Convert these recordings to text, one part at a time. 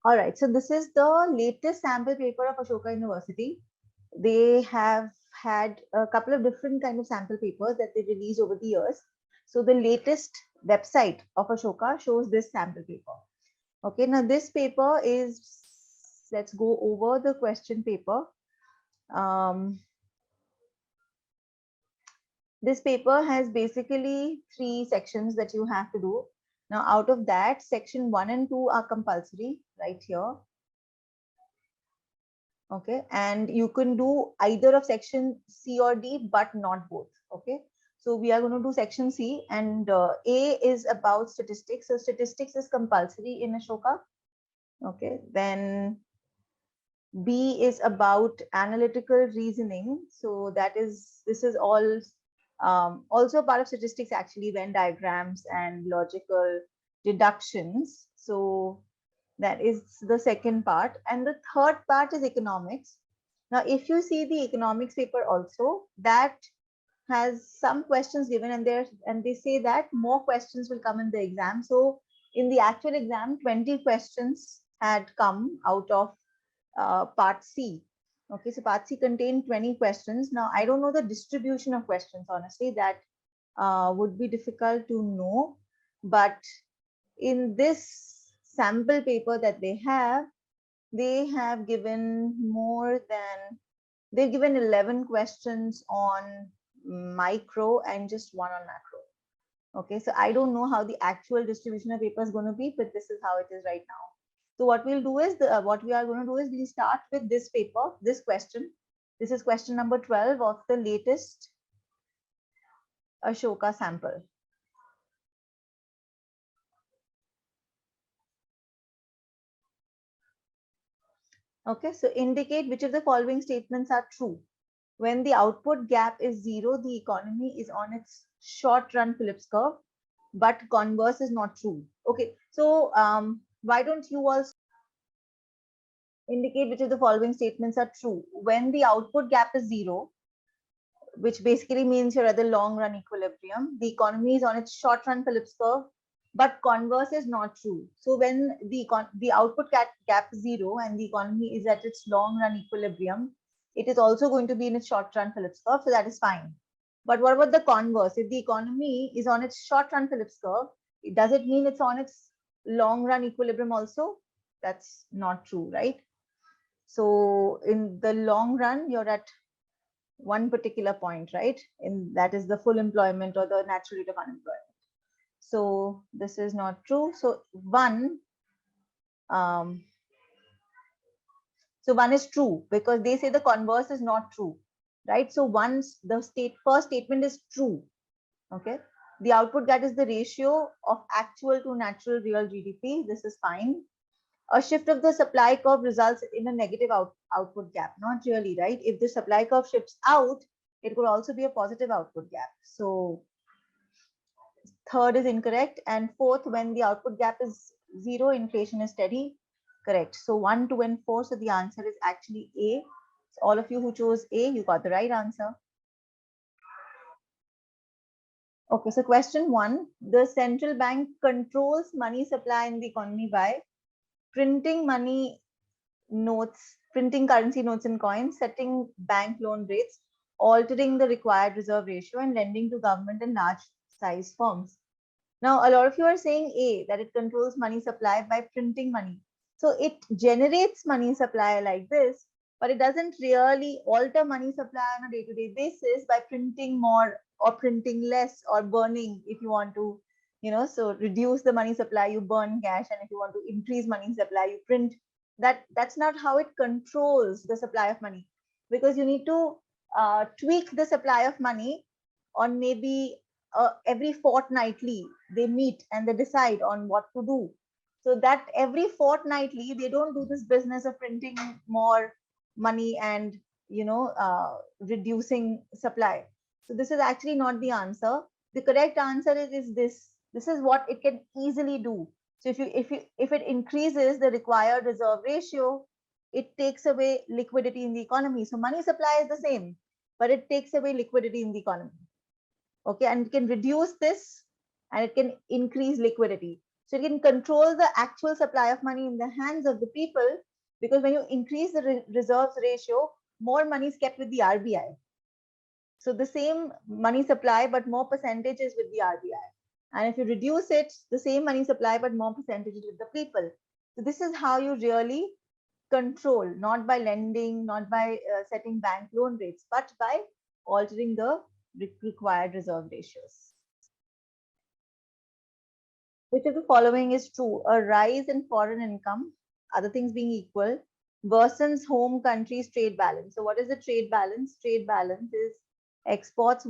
All right, so this is the latest sample paper of Ashoka University. They have had a couple of different kind of sample papers that they released over the years. So the latest website of Ashoka shows this sample paper. Okay, now this paper is, let's go over the question paper. This paper has basically 3 sections that you have to do. Now, out of that, section 1 and 2 are compulsory right here. Okay, and you can do either of section C or D, but not both. Okay, so we are going to do section C, and A is about statistics. So statistics is compulsory in Ashoka. Okay, then B is about analytical reasoning. So this is all also part of statistics, actually, Venn diagrams and logical deductions. So that is the second part. And the third part is economics. Now, if you see the economics paper also, that has some questions given, and they say that more questions will come in the exam. So in the actual exam, 20 questions had come out of part C. Okay, so part C contained 20 questions. Now, I don't know the distribution of questions, honestly, that would be difficult to know. But in this sample paper that they have given they've given 11 questions on micro and just 1 on macro. Okay, so I don't know how the actual distribution of paper is going to be, but this is how it is right now. So what we'll do is what we are going to do is we'll start with this paper, this question. This is question number 12 of the latest Ashoka sample. Okay, so indicate which of the following statements are true. When the output gap is 0, the economy is on its short run Phillips curve, but converse is not true. Okay, so why don't you also indicate which of the following statements are true? When the output gap is 0, which basically means you're at the long run equilibrium, the economy is on its short run Phillips curve, but converse is not true. So when the output gap is 0 and the economy is at its long run equilibrium, it is also going to be in its short run Phillips curve, so that is fine. But what about the converse? If the economy is on its short run Phillips curve, does it mean it's on its long run equilibrium also? That's not true, right? So in the long run, you're at one particular point, right? That is the full employment or the natural rate of unemployment. So this is not true. So one is true because they say the converse is not true, right? So once the first statement is true, okay, the output gap is the ratio of actual to natural real GDP. This is fine. A shift of the supply curve results in a negative output gap. Not really, right? If the supply curve shifts out, it could also be a positive output gap. So third is incorrect. And fourth, when the output gap is 0, inflation is steady. Correct. So 1, 2, and 4. So the answer is actually A. So all of you who chose A, you got the right answer. Okay, so question 1, the central bank controls money supply in the economy by printing money notes, printing currency notes and coins, setting bank loan rates, altering the required reserve ratio, and lending to government and large size firms. Now, a lot of you are saying A, that it controls money supply by printing money. So it generates money supply like this, but it doesn't really alter money supply on a day-to-day basis by printing more or printing less or burning if you want to, so reduce the money supply, you burn cash, and if you want to increase money supply, you print. That's not how it controls the supply of money, because you need to tweak the supply of money on maybe every fortnightly they meet and they decide on what to do. So that every fortnightly they don't do this business of printing more money and reducing supply. So this is actually not the answer. The correct answer is this. This is what it can easily do. So if it increases the required reserve ratio, it takes away liquidity in the economy. So money supply is the same, but it takes away liquidity in the economy. Okay, and it can reduce this and it can increase liquidity. So it can control the actual supply of money in the hands of the people, because when you increase the reserves ratio, more money is kept with the RBI. So the same money supply, but more percentages with the RBI. And if you reduce it, the same money supply, but more percentages with the people. So this is how you really control, not by lending, not by setting bank loan rates, but by altering the required reserve ratios. Which of the following is true? A rise in foreign income, other things being equal, worsens home country's trade balance. So what is the trade balance? Trade balance is exports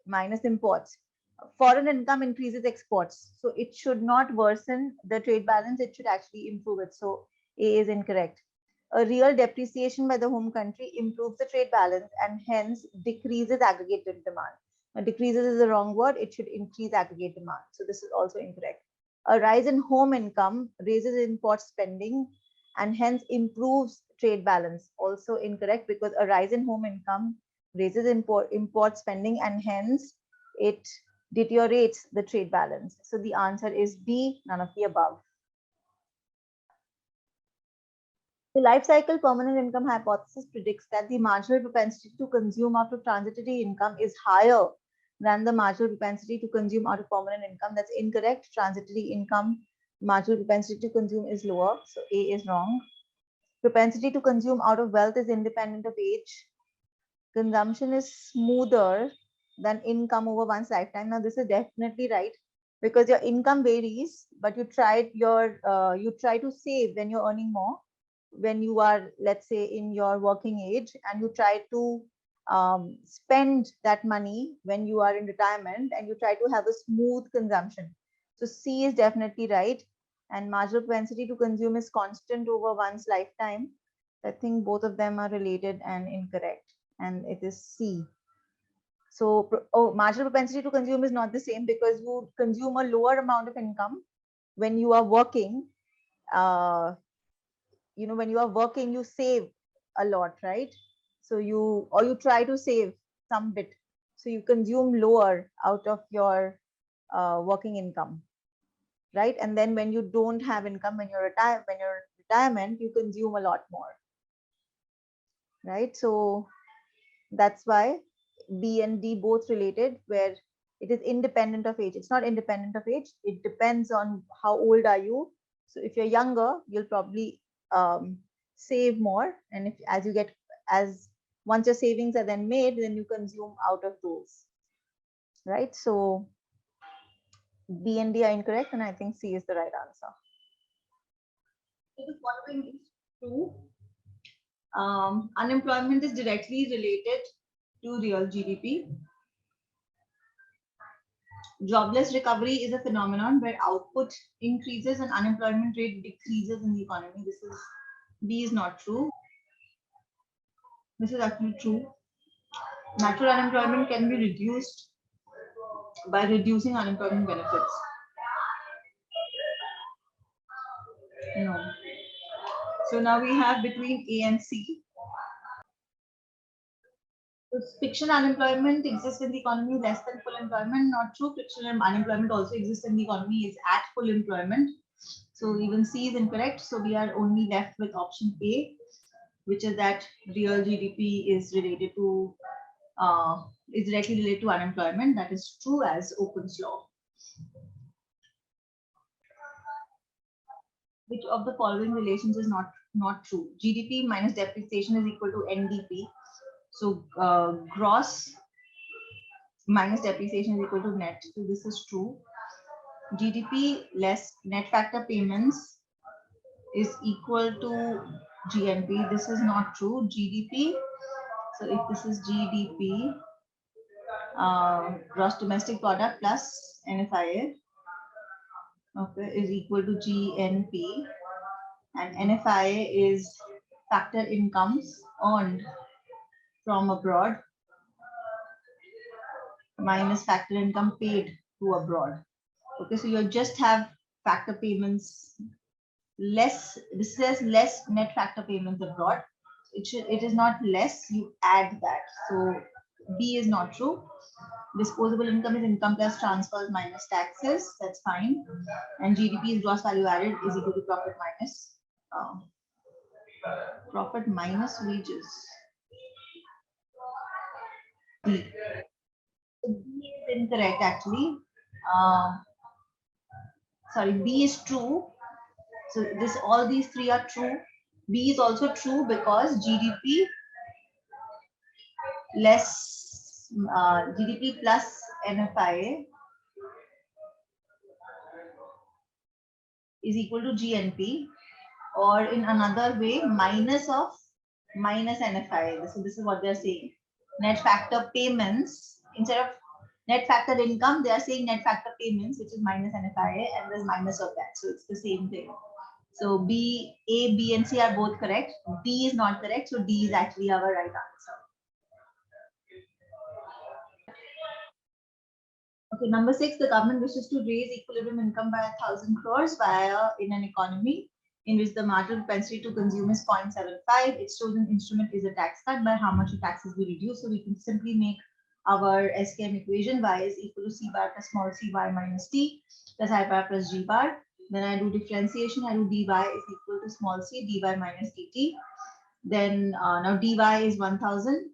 minus imports. Foreign income increases exports. So it should not worsen the trade balance. It should actually improve it. So A is incorrect. A real depreciation by the home country improves the trade balance and hence decreases aggregate demand. Decreases is the wrong word. It should increase aggregate demand. So this is also incorrect. A rise in home income raises import spending and hence improves trade balance. Also incorrect, because a rise in home income raises import spending and hence it deteriorates the trade balance. So the answer is B, none of the above. The life cycle permanent income hypothesis predicts that the marginal propensity to consume out of transitory income is higher than the marginal propensity to consume out of permanent income. That's incorrect. Transitory income, marginal propensity to consume is lower. So A is wrong. Propensity to consume out of wealth is independent of age. Consumption is smoother than income over one's lifetime. Now this is definitely right, because your income varies, but you try to save when you're earning more, when you are, let's say, in your working age, and you try to spend that money when you are in retirement, and you try to have a smooth consumption. So C is definitely right, and marginal propensity to consume is constant over one's lifetime. I think both of them are related and incorrect, and it is C. So marginal propensity to consume is not the same, because you consume a lower amount of income when you are working. When you are working, you save a lot, right? So you try to save some bit, so you consume lower out of your working income, right? And then when you don't have income, when you're retirement, you consume a lot more, right? So that's why B and D both related, where it is independent of age. It's not independent of age. It depends on how old are you. So if you're younger, you'll probably save more, and as once your savings are then made, then you consume out of those, right? So B and D are incorrect, and I think C is the right answer. So the following is true. Unemployment is directly related to real GDP. Jobless recovery is a phenomenon where output increases and unemployment rate decreases in the economy. This is B is not true. This is actually true. Natural unemployment can be reduced by reducing unemployment benefits. No. So now we have between A and C. So fictional unemployment exists in the economy less than full employment. Not true. Fictional unemployment also exists in the economy is at full employment. So even C is incorrect. So we are only left with option A, which is that real GDP is related to is directly related to unemployment. That is true as Open's law. Which of the following relations is not true? GDP minus depreciation is equal to NDP. So gross minus depreciation is equal to net. So this is true. GDP less net factor payments is equal to GNP. This is not true. GDP. So if this is GDP, gross domestic product plus NFIA, okay, is equal to GNP, and NFIA is factor incomes earned from abroad minus factor income paid to abroad. Okay, so you just have factor payments less. This says less net factor payments abroad. It is not less. You add that. So B is not true. Disposable income is income plus transfers minus taxes. That's fine. And GDP is gross value added is equal to profit minus wages. D. So B is incorrect actually. Sorry, B is true. So all these three are true. B is also true because GDP less GDP plus NFI is equal to GNP, or in another way, minus NFI. So this is what they're saying. Net factor payments, instead of net factor income, they are saying net factor payments, which is minus NFI, and there's minus of that. So it's the same thing. So A, B, and C are both correct. D is not correct. So D is actually our right answer. Okay, number 6, the government wishes to raise equilibrium income by 1,000 crores in an economy in which the marginal propensity to consume is 0.75. Its chosen instrument is a tax cut. By how much the taxes will reduce? So we can simply make our SKM equation. Y is equal to C bar plus small c y minus t plus I bar plus g bar. When I do differentiation, I do dy is equal to small c dy minus dt. Then now dy is 1,000.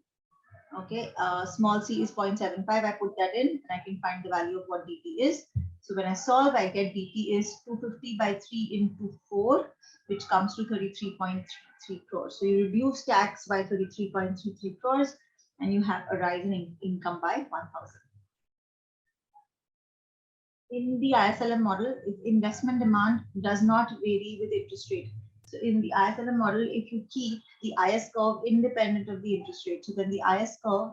Okay, small c is 0.75. I put that in and I can find the value of what dt is. So when I solve, I get dt is 250 by 3 into 4, which comes to 33.33 crores. So you reduce tax by 33.33 crores and you have a rise in income by 1,000. In the ISLM model, if investment demand does not vary with interest rate. So in the ISLM model, if you keep the IS curve independent of the interest rate, so then the IS curve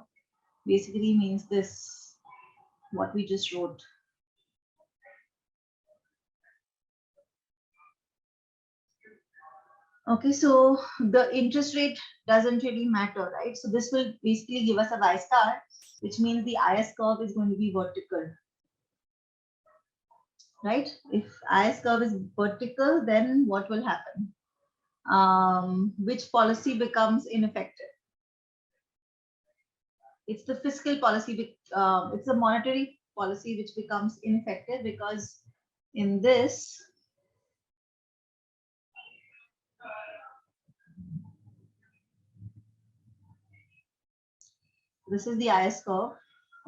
basically means this, what we just wrote. Okay, so the interest rate doesn't really matter, right? So this will basically give us a Y star, which means the IS curve is going to be vertical. Right? If IS curve is vertical, then what will happen? Which policy becomes ineffective? It's the fiscal policy, it's the monetary policy which becomes ineffective, because in this, this is the IS curve,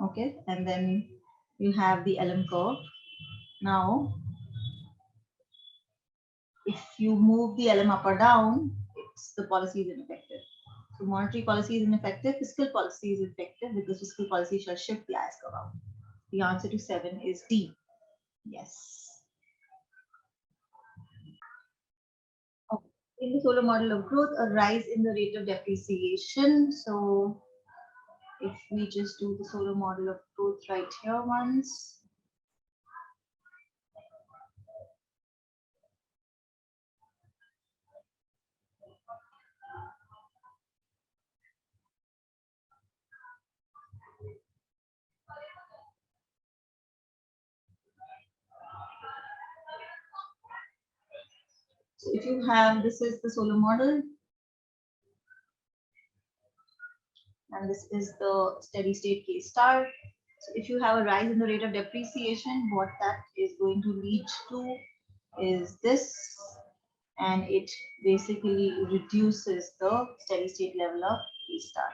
okay, and then you have the LM curve. Now, if you move the LM up or down, the policy is ineffective. So monetary policy is ineffective, fiscal policy is effective, because fiscal policy shall shift the IS curve out. The answer to 7 is D. Yes. Okay. In the solar model of growth, a rise in the rate of depreciation. So if we just do the solar model of growth right here once. So if you have, this is the solar model, and this is the steady state K star. So if you have a rise in the rate of depreciation, what that is going to lead to is this, and it basically reduces the steady state level of K star.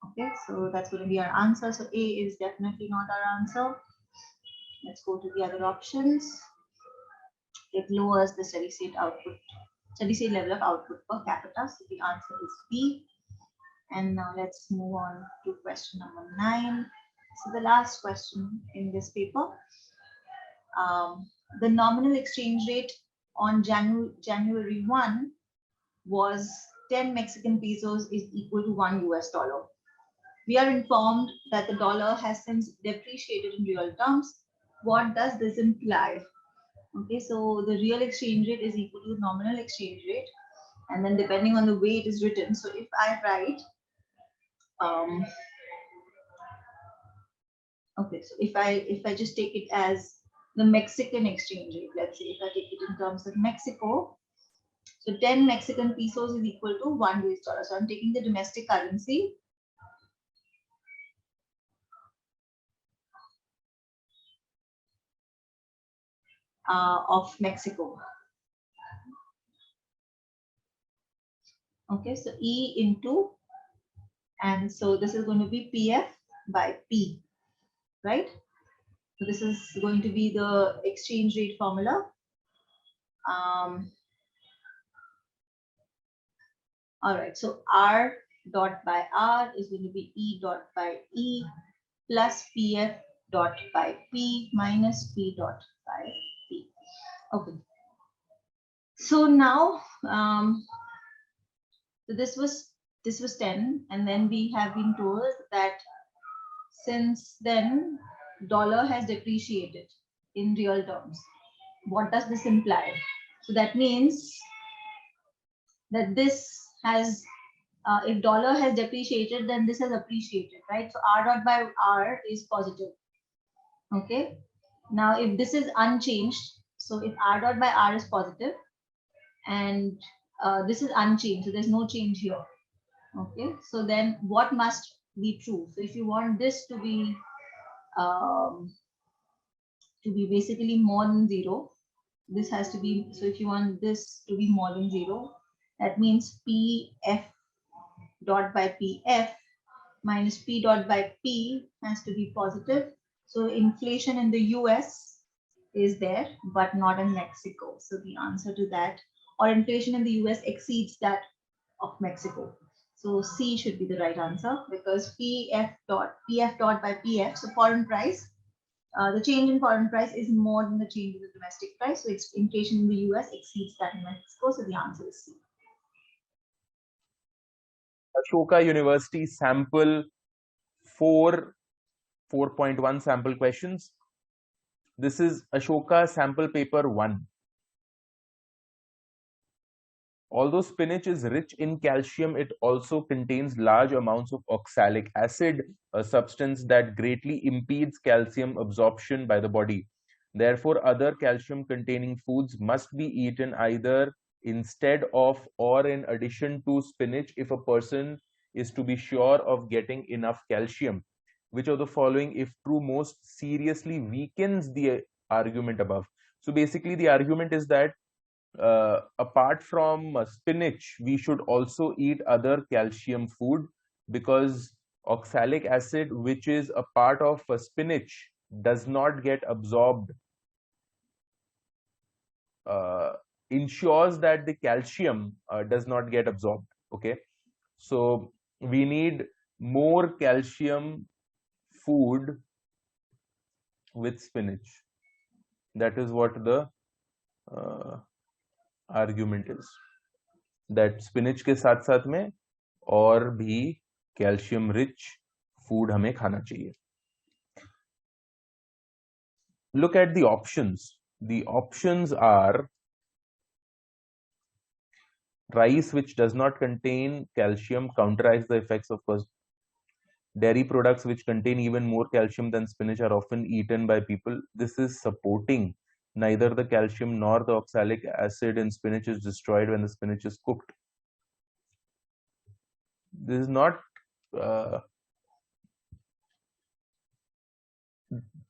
Okay, so that's going to be our answer. So A is definitely not our answer. Let's go to the other options. It lowers the steady state level of output per capita. So the answer is B. And now let's move on to question number 9. So the last question in this paper. The nominal exchange rate on January 1 was 10 Mexican pesos is equal to $1 US. We are informed that the dollar has since depreciated in real terms. What does this imply? Okay, so the real exchange rate is equal to the nominal exchange rate, and then depending on the way it is written. So if I write, okay, so if I just take it as the Mexican exchange rate, let's say if I take it in terms of Mexico, so 10 Mexican pesos is equal to $1 US. So I'm taking the domestic currency of Mexico. Okay, so E into, and so this is going to be PF by P, right? So this is going to be the exchange rate formula. All right, so R dot by R is going to be E dot by E plus PF dot by P minus P dot by P. Okay. So now, so this was 10, and then we have been told that since then dollar has depreciated in real terms. What does this imply? So that means that this has, if dollar has depreciated, then this has appreciated, right? So R dot by R is positive. Okay. Now, if this is unchanged, so if R dot by R is positive and this is unchanged, so there's no change here. Okay. So then what must be true? So if you want this to be basically more than 0, this has to be, so if you want this to be more than 0, that means PF dot by PF minus P dot by P has to be positive. So inflation in the US is there, but not in Mexico. So the answer to that, or inflation in the US exceeds that of Mexico. So C should be the right answer, because PF dot by PF, so foreign price, the change in foreign price is more than the change in the domestic price. So it's inflation in the US exceeds that in Mexico. So the answer is C. Ashoka University sample 4.1 sample questions. This is Ashoka sample paper 1. Although spinach is rich in calcium, it also contains large amounts of oxalic acid, a substance that greatly impedes calcium absorption by the body. Therefore, other calcium-containing foods must be eaten either instead of or in addition to spinach if a person is to be sure of getting enough calcium. Which of the following, if true, most seriously weakens the argument above? So basically, the argument is that apart from spinach, we should also eat other calcium food, because oxalic acid, which is a part of spinach, does not get absorbed, ensures that the calcium does not get absorbed. Okay, so we need more calcium food with spinach. That is what the argument is, that spinach के साथ साथ में और भी calcium rich food हमें खाना चाहिए. Look at the options. The options are rice, which does not contain calcium, counteracts the effects of course. Dairy products which contain even more calcium than spinach are often eaten by people. This is supporting neither the calcium nor the oxalic acid in spinach is destroyed when the spinach is cooked. This is not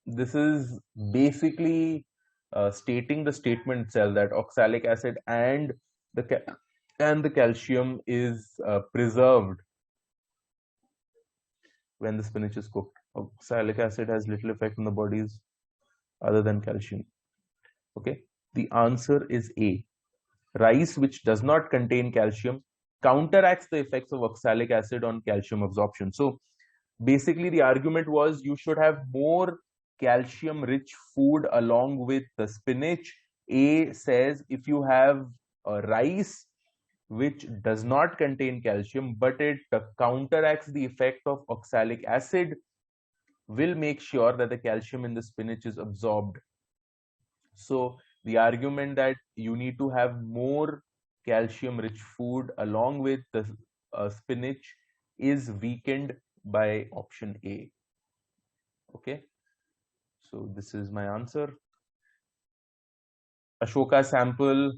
this is basically stating the statement itself, that oxalic acid and the calcium is preserved when the spinach is cooked. Oxalic acid has little effect on the bodies other than calcium. Okay, the answer is A. Rice, which does not contain calcium, counteracts the effects of oxalic acid on calcium absorption. So basically the argument was you should have more calcium rich food along with the spinach. A says if you have a rice which does not contain calcium, but it counteracts the effect of oxalic acid, will make sure that the calcium in the spinach is absorbed. So the argument that you need to have more calcium rich food along with the spinach is weakened by option A. Okay, so this is my answer. Ashoka sample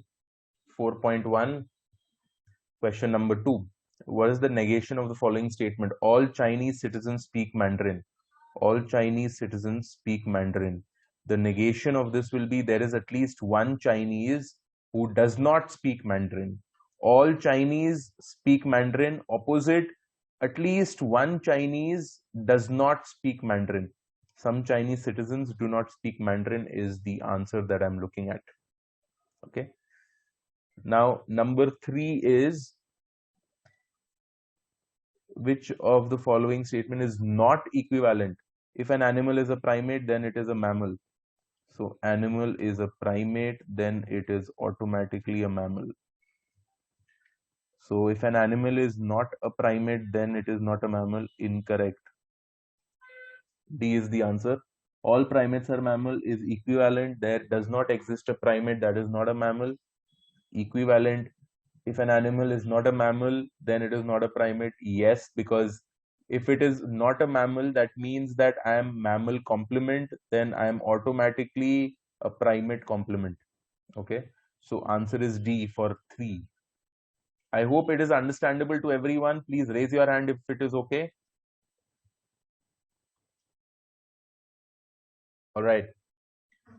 4.1, question number 2. What is the negation of the following statement? All Chinese citizens speak Mandarin. All Chinese citizens speak Mandarin. The negation of this will be there is at least one Chinese who does not speak Mandarin. All Chinese speak Mandarin. Opposite, at least one Chinese does not speak Mandarin. Some Chinese citizens do not speak Mandarin is the answer that I'm looking at. Okay. Now, number 3 is, which of the following statement is not equivalent? If an animal is a primate, then it is a mammal. So animal is a primate, then it is automatically a mammal. So if an animal is not a primate, then it is not a mammal. Incorrect. D is the answer. All primates are mammal is equivalent. There does not exist a primate that is not a mammal. Equivalent. If an animal is not a mammal, then it is not a primate. Yes, because if it is not a mammal, that means that I am mammal complement, then I am automatically a primate complement. Okay, so answer is D for 3. I hope it is understandable to everyone. Please raise your hand if it is okay. All right.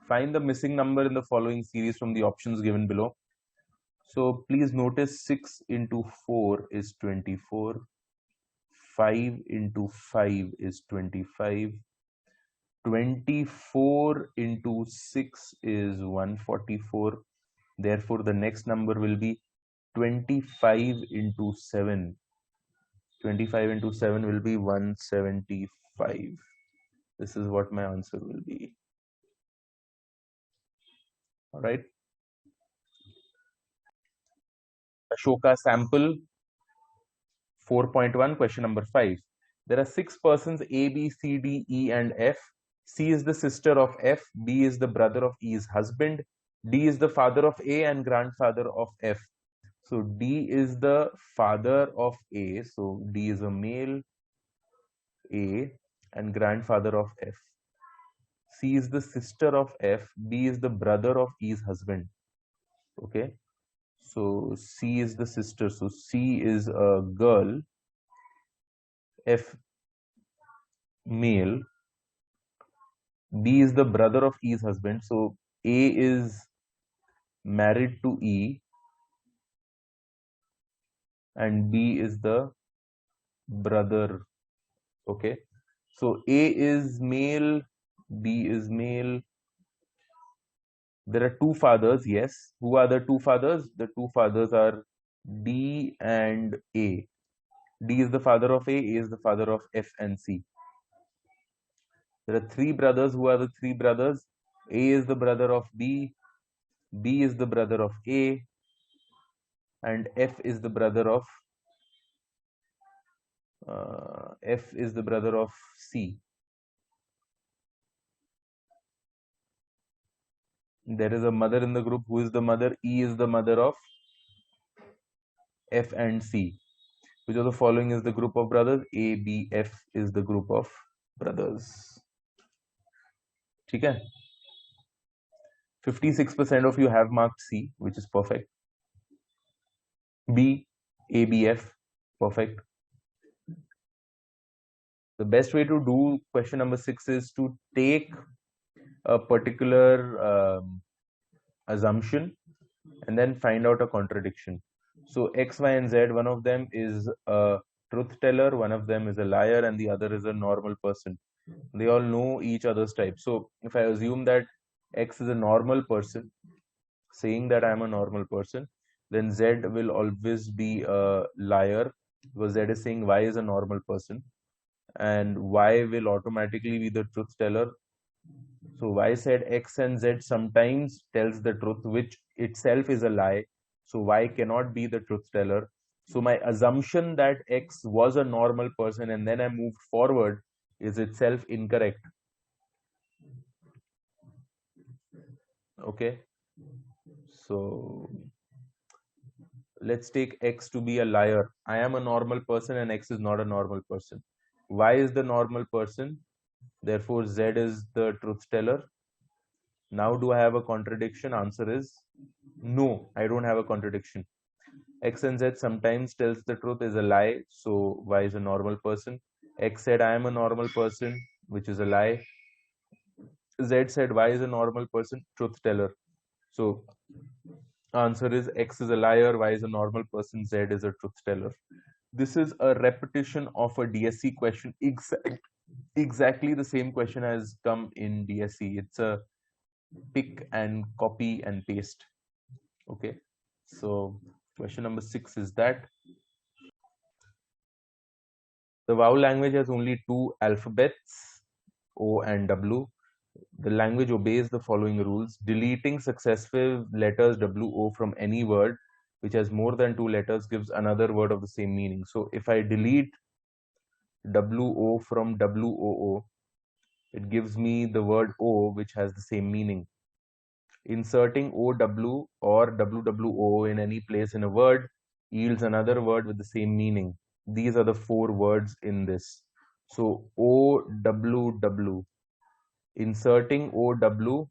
Find the missing number in the following series from the options given below. So please notice 6 into 4 is 24. 5 into 5 is 25. 24 into 6 is 144. Therefore, the next number will be 25 into 7. 25 into 7 will be 175. This is what my answer will be. All right. Ashoka sample 4.1, question number 5. There are 6 persons A, B, C, D, E, and F. C is the sister of F. B is the brother of E's husband. D is the father of A and grandfather of F. So D is the father of A. So D is a male A and grandfather of F. C is the sister of F. B is the brother of E's husband. Okay. So C is the sister. So C is a girl. F male. B is the brother of E's husband. So A is married to E and B is the brother. Okay. So A is male, B is male. There are 2 fathers. Yes. Who are the 2 fathers? The 2 fathers are D and A. D is the father of A is the father of F and C. There are 3 brothers. Who are the 3 brothers? A is the brother of B, B is the brother of A, and F is the brother of C. There is a mother in the group. Who is the mother? E is the mother of F and C. Which of the following is the group of brothers? A, B, F is the group of brothers. ठीक है? 56% of you have marked C, which is perfect. B, A, B, F, perfect. The best way to do question number 6 is to take a particular assumption and then find out a contradiction. So X, Y, and Z, one of them is a truth teller, one of them is a liar, and the other is a normal person. They all know each other's type. So if I assume that X is a normal person, saying that I'm a normal person, then Z will always be a liar because Z is saying Y is a normal person, and Y will automatically be the truth teller. So Y said X and Z sometimes tells the truth, which itself is a lie. So Y cannot be the truth teller. So my assumption that X was a normal person and then I moved forward is itself incorrect. Okay. So let's take X to be a liar. I am a normal person and X is not a normal person. Y is the normal person. Therefore, Z is the truth teller. Now, do I have a contradiction? Answer is no, I don't have a contradiction. X and Z sometimes tells the truth is a lie. So Y is a normal person. X said I am a normal person, which is a lie. Z said Y is a normal person, truth teller. So answer is X is a liar, Y is a normal person, Z is a truth teller. This is a repetition of a DSC question. Exactly the same question has come in DSC. It's a pick and copy and paste. Okay. So question number 6 is that the vowel language has only two alphabets, O and W. The language obeys the following rules. Deleting successive letters WO from any word which has more than two letters gives another word of the same meaning. So if I delete WO from WOO, it gives me the word O which has the same meaning. Inserting OW or WWO in any place in a word yields another word with the same meaning. These are the four words in this. So OWW, inserting OW.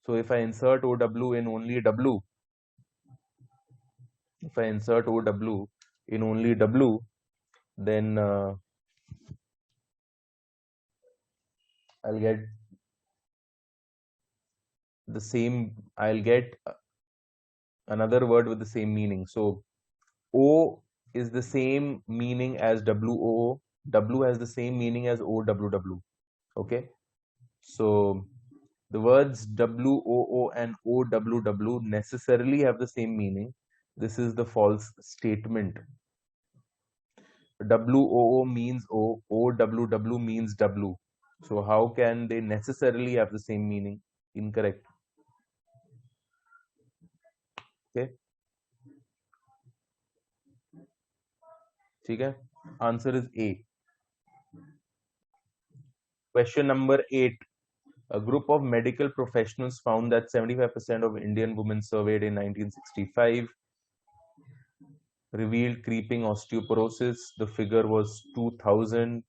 So if I insert OW in only W, if I insert OW in only W, then I'll get the same, I'll get another word with the same meaning. So O is the same meaning as WOO. W has the same meaning as OWW. Okay. So the words WOO and OWW necessarily have the same meaning. This is the false statement. WOO means O, OWW means W. So how can they necessarily have the same meaning? Incorrect. Okay. ठीक है? Answer is A. Question number 8. A group of medical professionals found that 75% of Indian women surveyed in 1965 revealed creeping osteoporosis. The figure was 2000.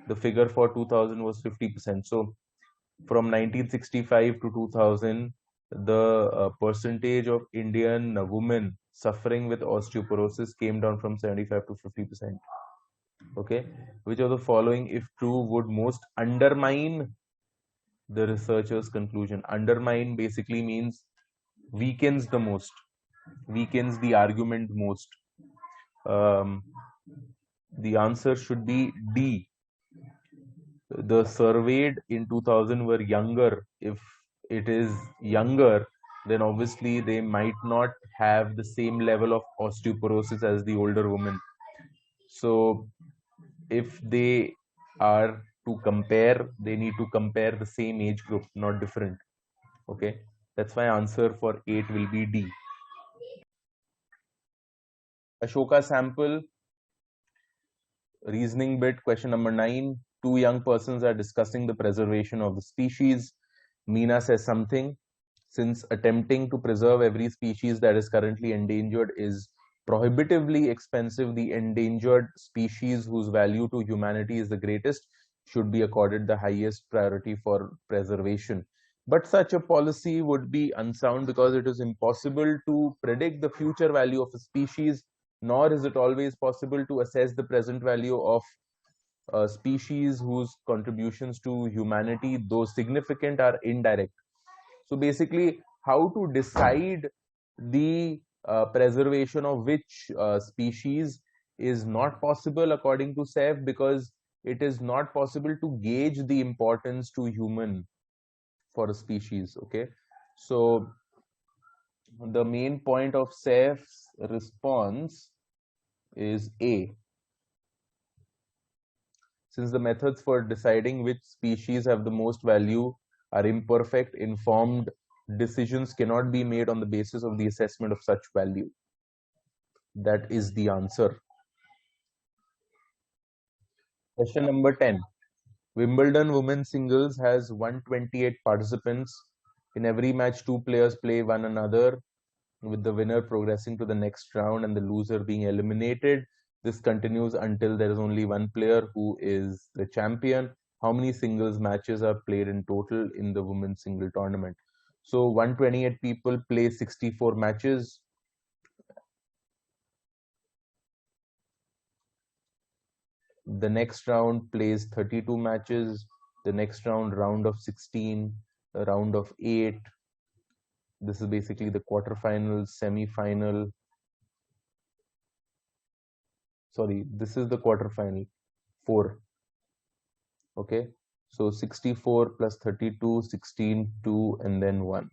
The figure for 2000 was 50%. So from 1965 to 2000, the percentage of Indian women suffering with osteoporosis came down from 75 to 50%. Okay, which of the following, if true, would most undermine the researcher's conclusion? Undermine basically means weakens the most, weakens the argument most. The answer should be D. The surveyed in 2000 were younger. If it is younger, then obviously they might not have the same level of osteoporosis as the older women. So if they are to compare, they need to compare the same age group, not different. Okay, that's why answer for 8 will be D. Ashoka sample, reasoning bit, question number 9. Two young persons are discussing the preservation of the species. Meena says something. Since attempting to preserve every species that is currently endangered is prohibitively expensive, the endangered species whose value to humanity is the greatest should be accorded the highest priority for preservation. But such a policy would be unsound because it is impossible to predict the future value of a species, nor is it always possible to assess the present value of a species whose contributions to humanity, though significant, are indirect. So basically, how to decide the preservation of which species is not possible according to SEF, because it is not possible to gauge the importance to human for a species. Okay, so the main point of SEF's response is A. Since the methods for deciding which species have the most value are imperfect, informed decisions cannot be made on the basis of the assessment of such value. That is the answer. Question number 10. Wimbledon women's singles has 128 participants. In every match, two players play one another, with the winner progressing to the next round and the loser being eliminated. This continues until there is only one player who is the champion. How many singles matches are played in total in the women's single tournament? So 128 people play 64 matches. The next round plays 32 matches. The next round of 16, a round of 8. This is basically the quarterfinal, semi-final. Sorry, this is the quarterfinal, 4. Okay, so 64 plus 32, 16, 2, and then 1.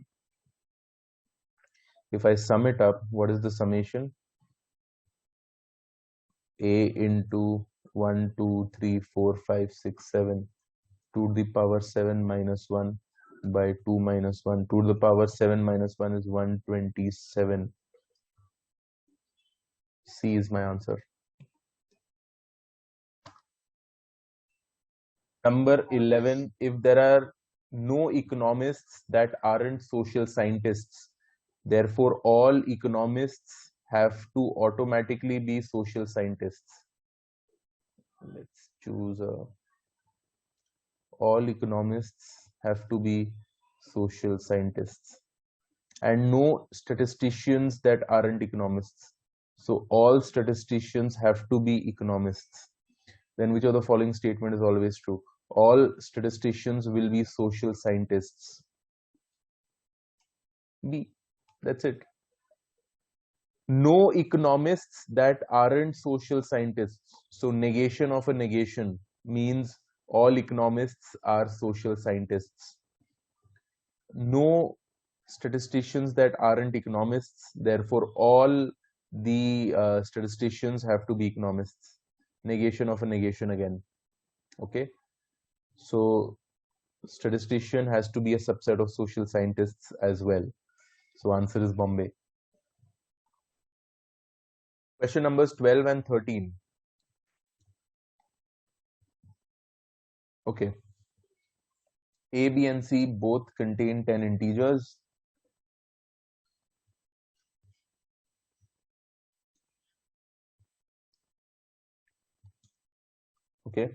If I sum it up, what is the summation? A into 1, 2, 3, 4, 5, 6, 7 to the power 7 minus 1 by 2 minus 1 to the power 7 minus 1 is 127. C is my answer. Number 11, if there are no economists that aren't social scientists, therefore all economists have to automatically be social scientists. Let's choose all economists have to be social scientists, and no statisticians that aren't economists. So all statisticians have to be economists. Then which of the following statement is always true? All statisticians will be social scientists. B. That's it. No economists that aren't social scientists. So negation of a negation means all economists are social scientists. No statisticians that aren't economists, therefore all the statisticians have to be economists. Negation of a negation again. Okay, so statistician has to be a subset of social scientists as well. So answer is Bombay. Question numbers 12 and 13. Okay, A, B and C both contain 10 integers. Okay,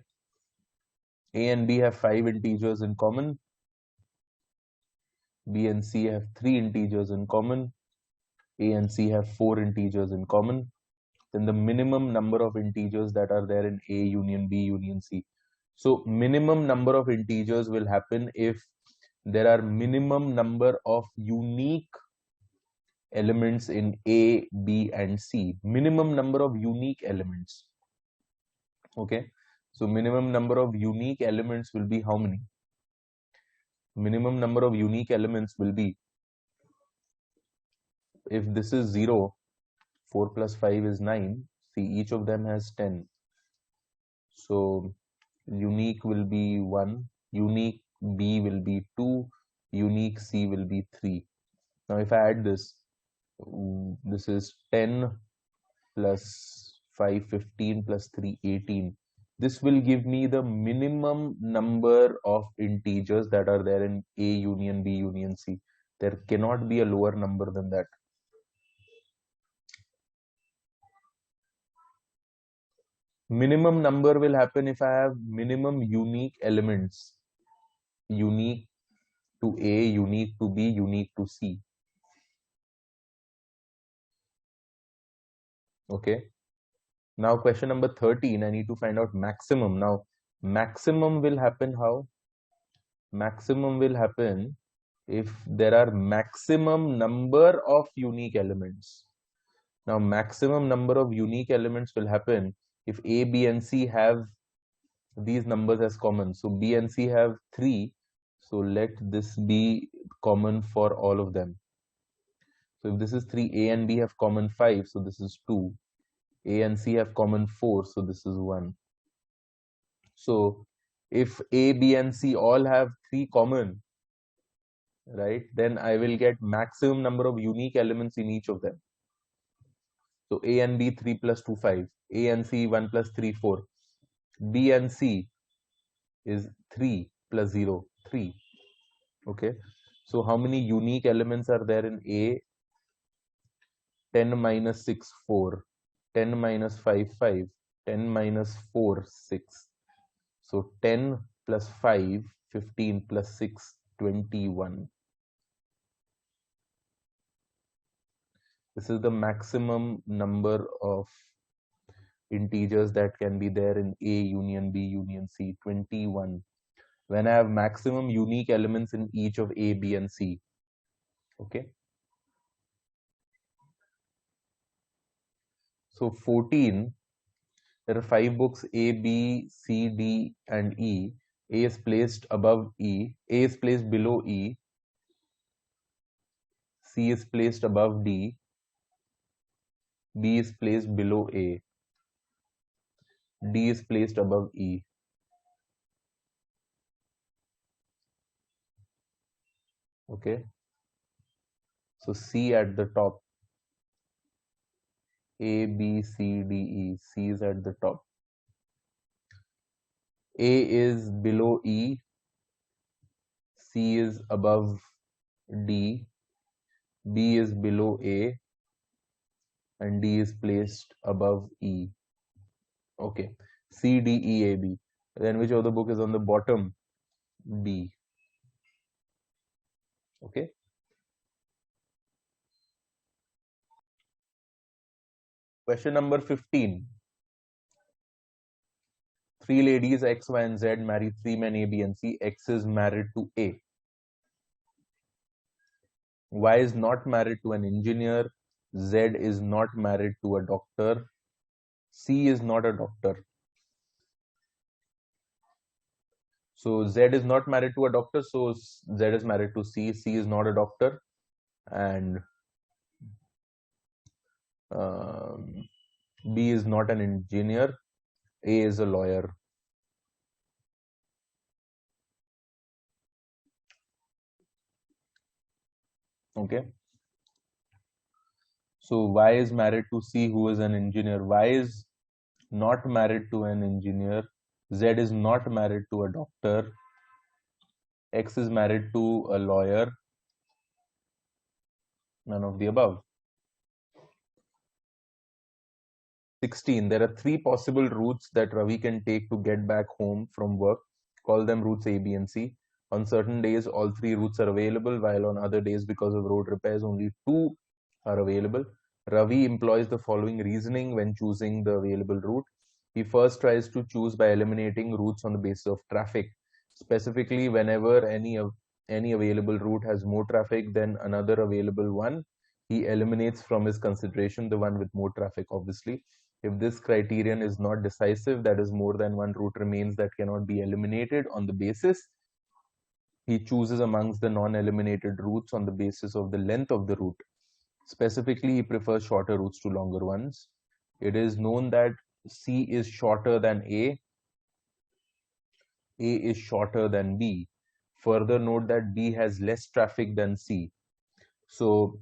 A and B have 5 integers in common. B and C have 3 integers in common. A and C have 4 integers in common. Then the minimum number of integers that are there in A union B union C. So minimum number of integers will happen if there are minimum number of unique elements in A, B and C. Minimum number of unique elements. Okay, so minimum number of unique elements will be how many? Minimum number of unique elements will be, if this is 0, 4 plus 5 is 9. See, each of them has 10. So unique will be 1, unique B will be 2, unique C will be 3. Now if I add this, this is 10 plus 5, 15 plus 3, 18. This will give me the minimum number of integers that are there in A union B union C. There cannot be a lower number than that. Minimum number will happen if I have minimum unique elements. Unique to A, unique to B, unique to C. Okay. Now question number 13, I need to find out maximum. Now maximum will happen how? Maximum will happen if there are maximum number of unique elements. Now maximum number of unique elements will happen if A, B and C have these numbers as common. So B and C have 3. So let this be common for all of them. So if this is 3, A and B have common 5. So this is 2. A and C have common 4. So this is 1. So if A, B and C all have 3 common, right, then I will get maximum number of unique elements in each of them. So A and B 3 plus 2 5, A and C 1 plus 3 4, B and C is 3 plus 0 3. Okay, so how many unique elements are there in A? 10 minus 6 4, 10 minus 5 5, 10 minus 4 6. So 10 plus 5 15 plus 6 21. This is the maximum number of integers that can be there in A union B union C, 21. when I have maximum unique elements in each of A, B, and C. Okay. So 14, there are 5 books A, B, C, D, and E. A is placed above E. A is placed below E. C is placed above D. B is placed below A. D is placed above E. Okay. So C at the top. A, B, C, D, E. C is at the top. A is below E. C is above D. B is below A. And D is placed above E. Okay. C, D, E, A, B. Then which other book is on the bottom? B. Okay. Question number 15. 3 ladies X, Y, and Z marry 3 men A, B, and C. X is married to A. Y is not married to an engineer. Z is not married to a doctor. C is not a doctor. So Z is not married to a doctor. So Z is married to C. C is not a doctor. And B is not an engineer. A is a lawyer. Okay. So Y is married to C, who is an engineer. Y is not married to an engineer. Z is not married to a doctor. X is married to a lawyer. None of the above. 16. There are 3 possible routes that Ravi can take to get back home from work. Call them routes A, B, and C. On certain days, all 3 routes are available, while on other days, because of road repairs, only 2 are available. Ravi employs the following reasoning when choosing the available route. He first tries to choose by eliminating routes on the basis of traffic. Specifically, whenever any available route has more traffic than another available one, he eliminates from his consideration the one with more traffic, obviously. If this criterion is not decisive, that is, more than one route remains that cannot be eliminated on the basis, he chooses amongst the non-eliminated routes on the basis of the length of the route. Specifically, he prefers shorter routes to longer ones. It is known that C is shorter than A is shorter than B. Further note that B has less traffic than C. So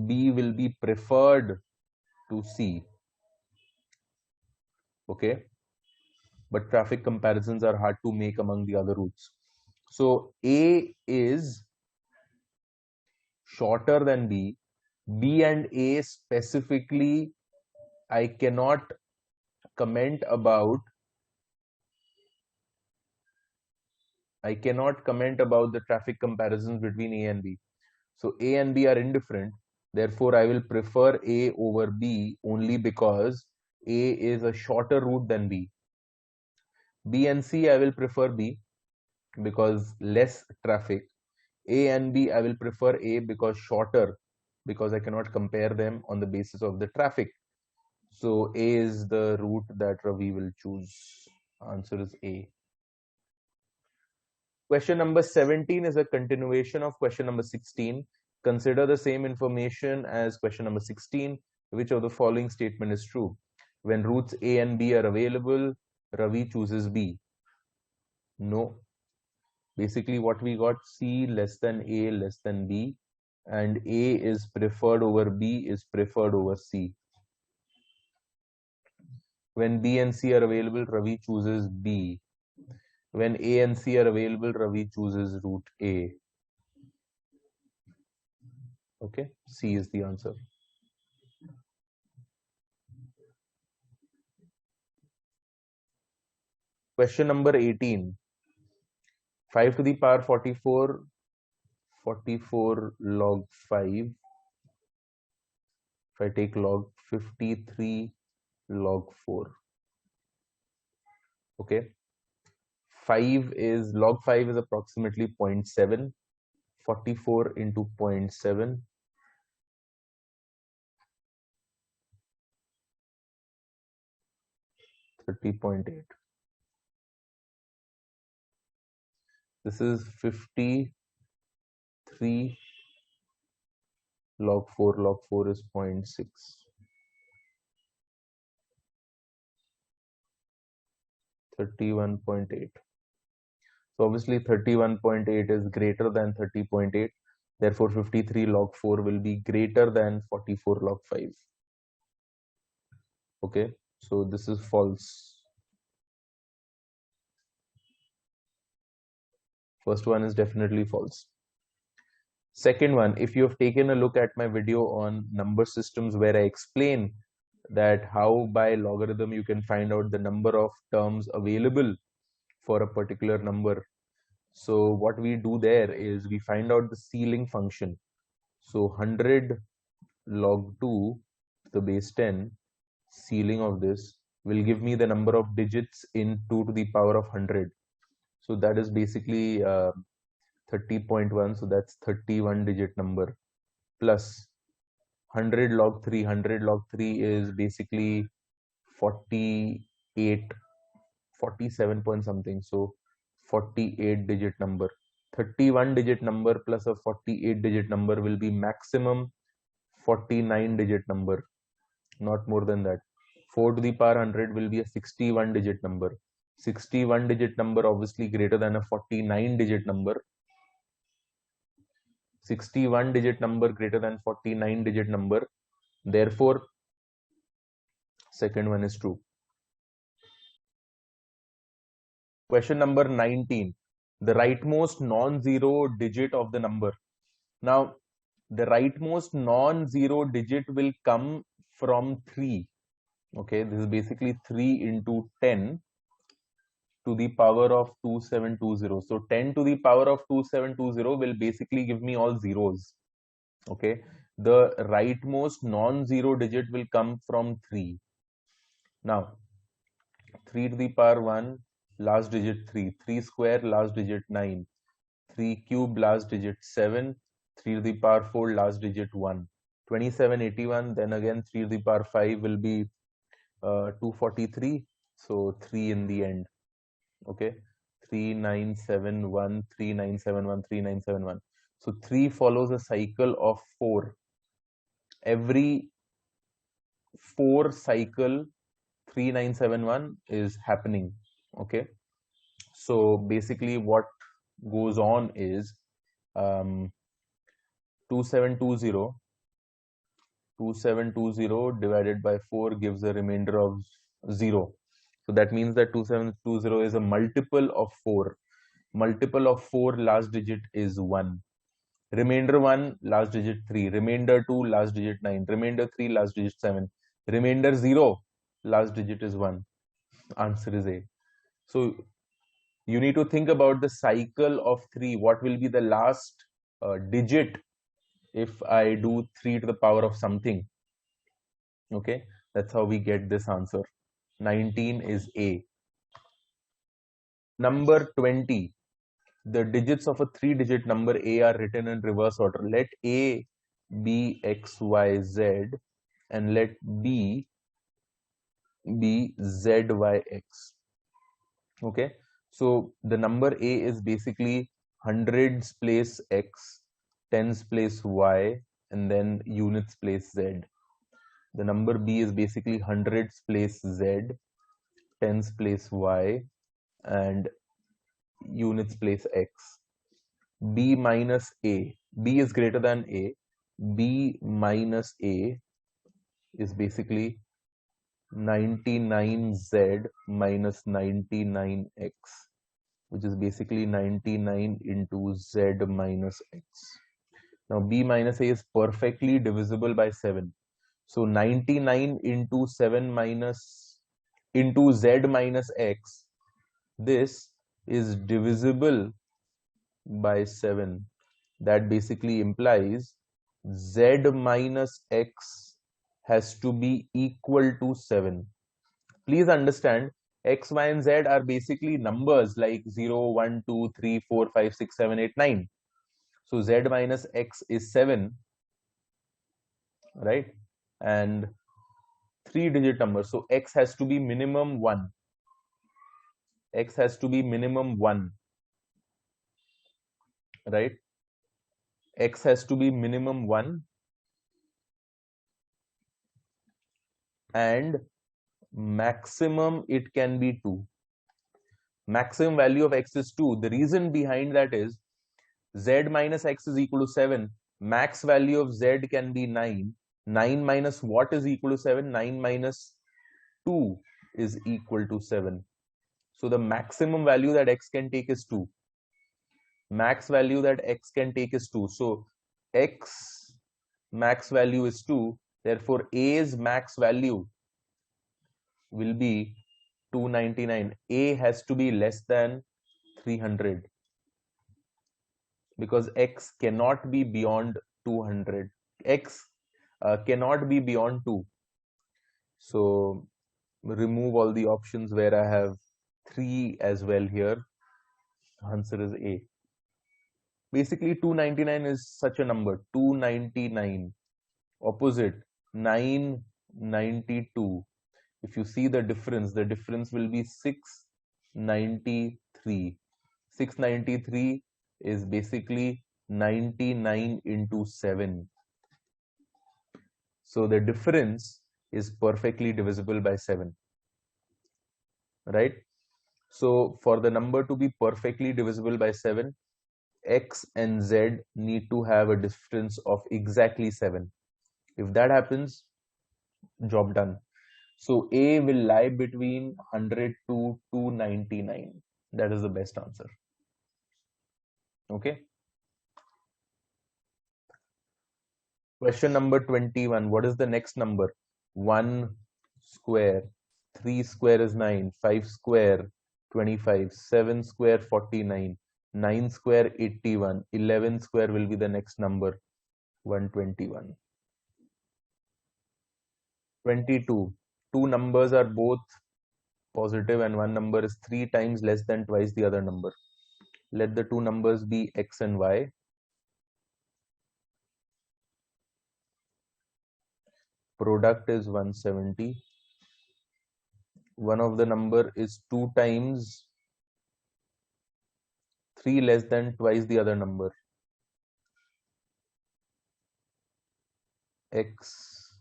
B will be preferred to C. Okay. But traffic comparisons are hard to make among the other routes. So A is shorter than B. B and A specifically, I cannot comment about. I cannot comment about the traffic comparisons between A and B. So A and B are indifferent. Therefore, I will prefer A over B only because A is a shorter route than B. B and C, I will prefer B because less traffic. A and B, I will prefer A because shorter, because I cannot compare them on the basis of the traffic. So A is the route that Ravi will choose. Answer is A. Question number 17 is a continuation of question number 16. Consider the same information as question number 16. Which of the following statement is true? When routes A and B are available, Ravi chooses B. No. Basically, what we got, C less than A less than B, and A is preferred over B is preferred over C. When B and C are available, Ravi chooses B. When A and C are available, Ravi chooses route A. Okay, C is the answer. Question number 18. 5 to the power 44, 44 log 5. If I take log 53 log 4. Okay. log 5 is approximately 0.7. 44 into 0.7, 30.8. This is 53 log 4. Log 4 is 0.6. 31.8. So obviously 31.8 is greater than 30.8. Therefore 53 log 4 will be greater than 44 log 5. Okay, so this is false. First one is definitely false. Second one, if you have taken a look at my video on number systems where I explain that how by logarithm you can find out the number of terms available for a particular number. So what we do there is we find out the ceiling function. So 100 log 2 to the base 10 ceiling of this will give me the number of digits in 2 to the power of 100. So that is basically 30.1. So that's 31 digit number plus 100 log 3. 100 log 3 is basically 48, 47 point something. So 48 digit number. 31 digit number plus a 48 digit number will be maximum 49 digit number, not more than that. 4 to the power 100 will be a 61 digit number. 61 digit number obviously greater than a 49 digit number. 61 digit number greater than 49 digit number. Therefore, second one is true. Question number 19. The rightmost non-zero digit of the number. Now, the rightmost non-zero digit will come from 3. Okay, this is basically 3 into 10 to the power of 2720. So 10 to the power of 2720 will basically give me all zeros. Okay, the rightmost non-zero digit will come from 3. Now 3 to the power 1, last digit 3, 3 square, last digit 9, 3 cube, last digit 7, 3 to the power 4, last digit 1, 2781. Then again 3 to the power 5 will be 243. So 3 in the end. Okay, 3971, 3971, 3971. So 3 follows a cycle of 4. Every 4 cycle 3971 is happening. Okay, so basically what goes on is 2720 divided by 4 gives a remainder of 0. So that means that 2720 is a multiple of 4. Multiple of 4, last digit is 1. Remainder 1, last digit 3. Remainder 2, last digit 9. Remainder 3, last digit 7. Remainder 0, last digit is 1. Answer is A. So you need to think about the cycle of 3. What will be the last digit if I do 3 to the power of something? Okay, that's how we get this answer. 19 is A. Number 20. The digits of a 3-digit number A are written in reverse order. Let A be X, Y, Z and let B be Z, Y, X. Okay, so the number A is basically hundreds place X, tens place Y, and then units place Z. The number B is basically hundreds place Z, tens place Y, and units place X. B minus A. B is greater than A. B minus A is basically 99Z minus 99X, which is basically 99 into Z minus X. Now B minus A is perfectly divisible by 7. So 99 into 7 minus into Z minus X, this is divisible by 7. That basically implies Z minus X has to be equal to 7. Please understand, X, Y, and Z are basically numbers like 0, 1, 2, 3, 4, 5, 6, 7, 8, 9. So Z minus X is 7, right? And 3-digit number. So X has to be minimum 1. X has to be minimum 1, right? X has to be minimum 1 and maximum it can be 2. Maximum value of X is 2. The reason behind that is Z minus X is equal to 7. Max value of Z can be 9. 9 minus what is equal to 7? 9 minus 2 is equal to 7. So the maximum value that X can take is 2. Max value that X can take is 2. So X max value is 2. Therefore, A's max value will be 299. A has to be less than 300 because X cannot be beyond 200. X cannot be beyond 2. So remove all the options where I have 3 as well here. Answer is A. Basically, 299 is such a number. 299. Opposite 992. If you see the difference will be 693. 693 is basically 99 into 7. So the difference is perfectly divisible by 7, right? So for the number to be perfectly divisible by 7, X and Z need to have a difference of exactly 7. If that happens, job done. So A will lie between 100 to 299. That is the best answer. Okay. Question number 21. What is the next number? 1 square. 3 square is 9. 5 square 25. 7 square 49. 9 square 81. 11 square will be the next number. 121. 22. Two numbers are both positive and one number is 3 times less than twice the other number. Let the two numbers be X and Y. Product is 170. One of the number is 2 times 3 less than twice the other number. X,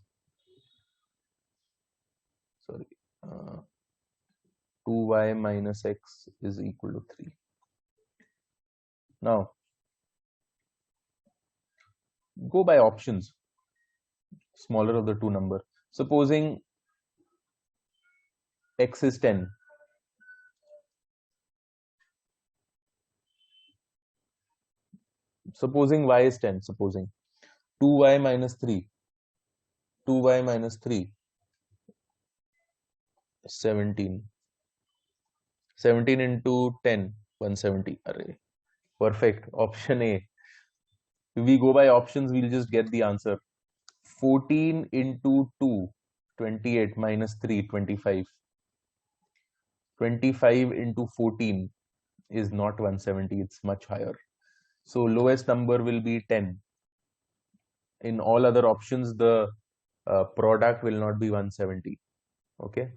sorry, 2y minus X is equal to 3. Now, go by options. Smaller of the two number. Supposing X is 10. Supposing Y is 10. Supposing 2y minus 3. 2y minus 3. 17. 17 into 10. 170. Array. Perfect. Option A. If we go by options, we'll just get the answer. 14 into 2. 28 minus 3. 25. 25 into 14 is not 170. It's much higher. So lowest number will be 10. In all other options, the product will not be 170. Okay.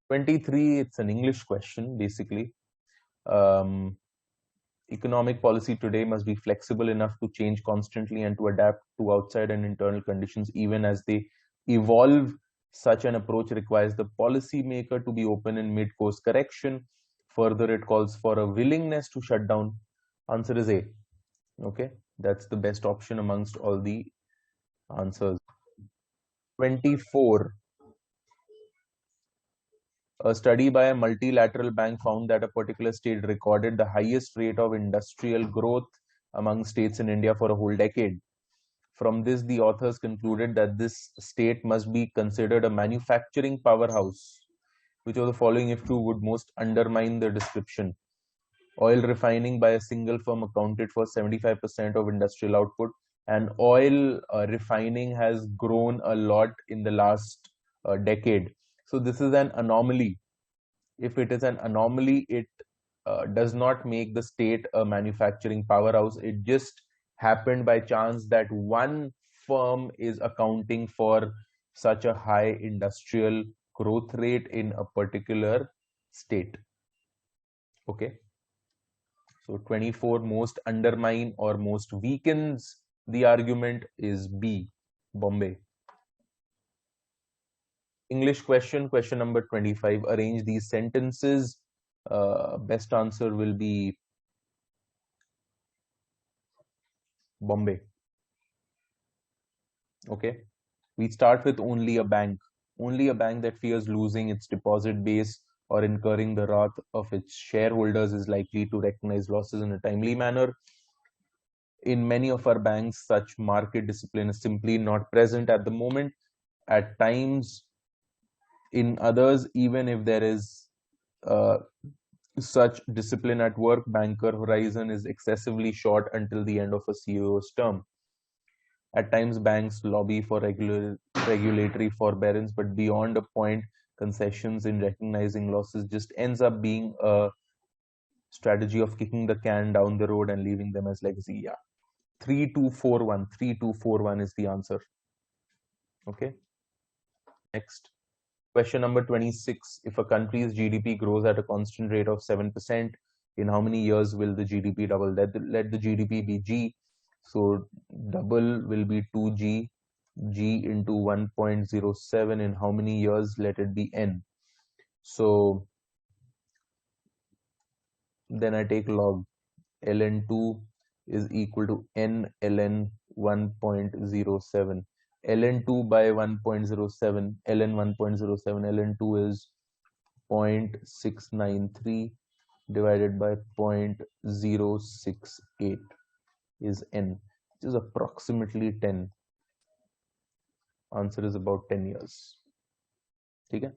23, it's an English question, basically. Economic policy today must be flexible enough to change constantly and to adapt to outside and internal conditions, even as they evolve. Such an approach requires the policymaker to be open in mid-course correction. Further, it calls for a willingness to shut down. Answer is A. Okay, that's the best option amongst all the answers. 24. A study by a multilateral bank found that a particular state recorded the highest rate of industrial growth among states in India for a whole decade. From this, the authors concluded that this state must be considered a manufacturing powerhouse. Which of the following, if true, would most undermine the description? Oil refining by a single firm accounted for 75% of industrial output, and oil refining has grown a lot in the last decade. So this is an anomaly. If it is an anomaly, it does not make the state a manufacturing powerhouse. It just happened by chance that one firm is accounting for such a high industrial growth rate in a particular state. Okay. So 24 most undermine or most weakens the argument is B, Bombay. English question number 25. Arrange these sentences. Best answer will be Bombay. Okay. We start with only a bank. Only a bank that fears losing its deposit base or incurring the wrath of its shareholders is likely to recognize losses in a timely manner. In many of our banks, such market discipline is simply not present at the moment. At times, in others, even if there is such discipline at work, banker horizon is excessively short until the end of a CEO's term. At times, banks lobby for regulatory forbearance, but beyond a point, concessions in recognizing losses just ends up being a strategy of kicking the can down the road and leaving them as legacy. Yeah, 3241. 3241 is the answer. Okay. Next. Question number 26. If a country's GDP grows at a constant rate of 7%, in how many years will the GDP double? Let the GDP be G. So double will be 2G. G into 1.07. In how many years? Let it be N. So then I take log. ln2 is equal to n ln 1.07. ln2 by 1.07. ln 1.07. ln2 is 0.693 divided by 0.068 is n, which is approximately 10. Answer is about 10 years. Okay?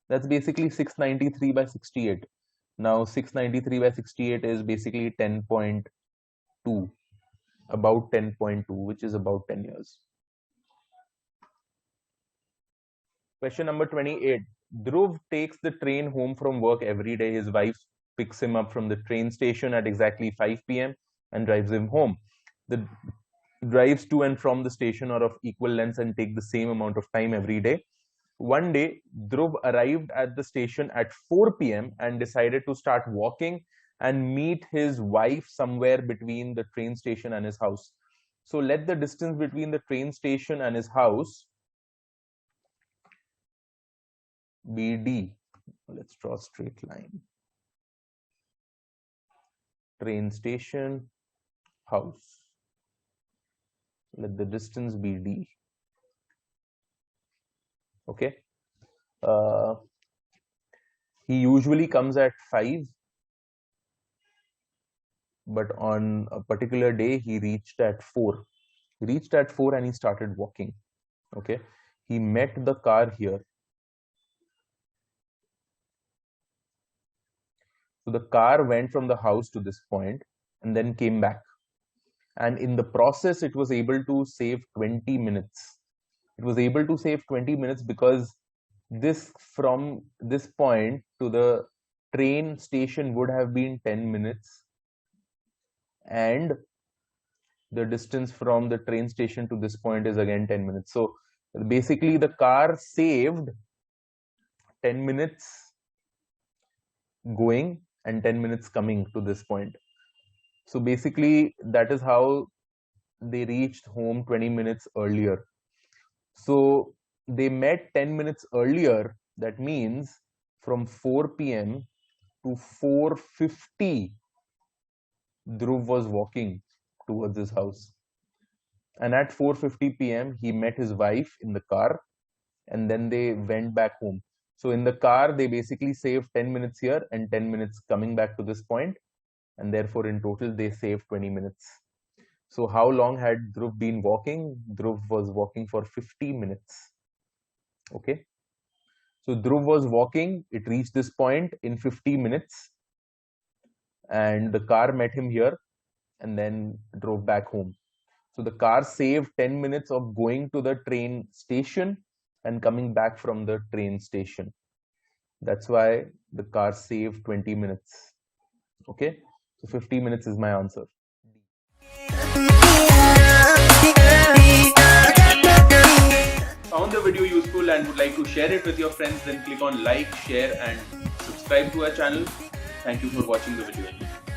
That's basically 693 by 68. Now 693 by 68 is basically 10.2, about 10.2, which is about 10 years. Question number 28. Dhruv takes the train home from work every day. His wife picks him up from the train station at exactly 5 p.m. and drives him home. The drives to and from the station are of equal lengths and take the same amount of time every day. One day, Dhruv arrived at the station at 4 p.m. and decided to start walking and meet his wife somewhere between the train station and his house. So let the distance between the train station and his house be D. Let's draw a straight line. Train station, house. Let the distance be D. Okay. He usually comes at 5, but on a particular day he reached at 4. He reached at 4 and he started walking. Okay. He met the car here. So the car went from the house to this point and then came back. And in the process, it was able to save 20 minutes. It was able to save 20 minutes because this from this point to the train station would have been 10 minutes. And the distance from the train station to this point is again 10 minutes. So basically the car saved 10 minutes going and 10 minutes coming to this point. So basically that is how they reached home 20 minutes earlier. So they met 10 minutes earlier. That means from 4 p.m. to 4:50, Dhruv was walking towards his house. And at 4:50 p.m., he met his wife in the car and then they went back home. So in the car, they basically saved 10 minutes here and 10 minutes coming back to this point. And therefore, in total, they saved 20 minutes. So how long had Dhruv been walking? Dhruv was walking for 50 minutes. Okay. So Dhruv was walking. It reached this point in 50 minutes. And the car met him here and then drove back home. So the car saved 10 minutes of going to the train station and coming back from the train station. That's why the car saved 20 minutes. Okay, so 50 minutes is my answer. Found the video useful and would like to share it with your friends, then click on like, share and subscribe to our channel. Thank you for watching the video.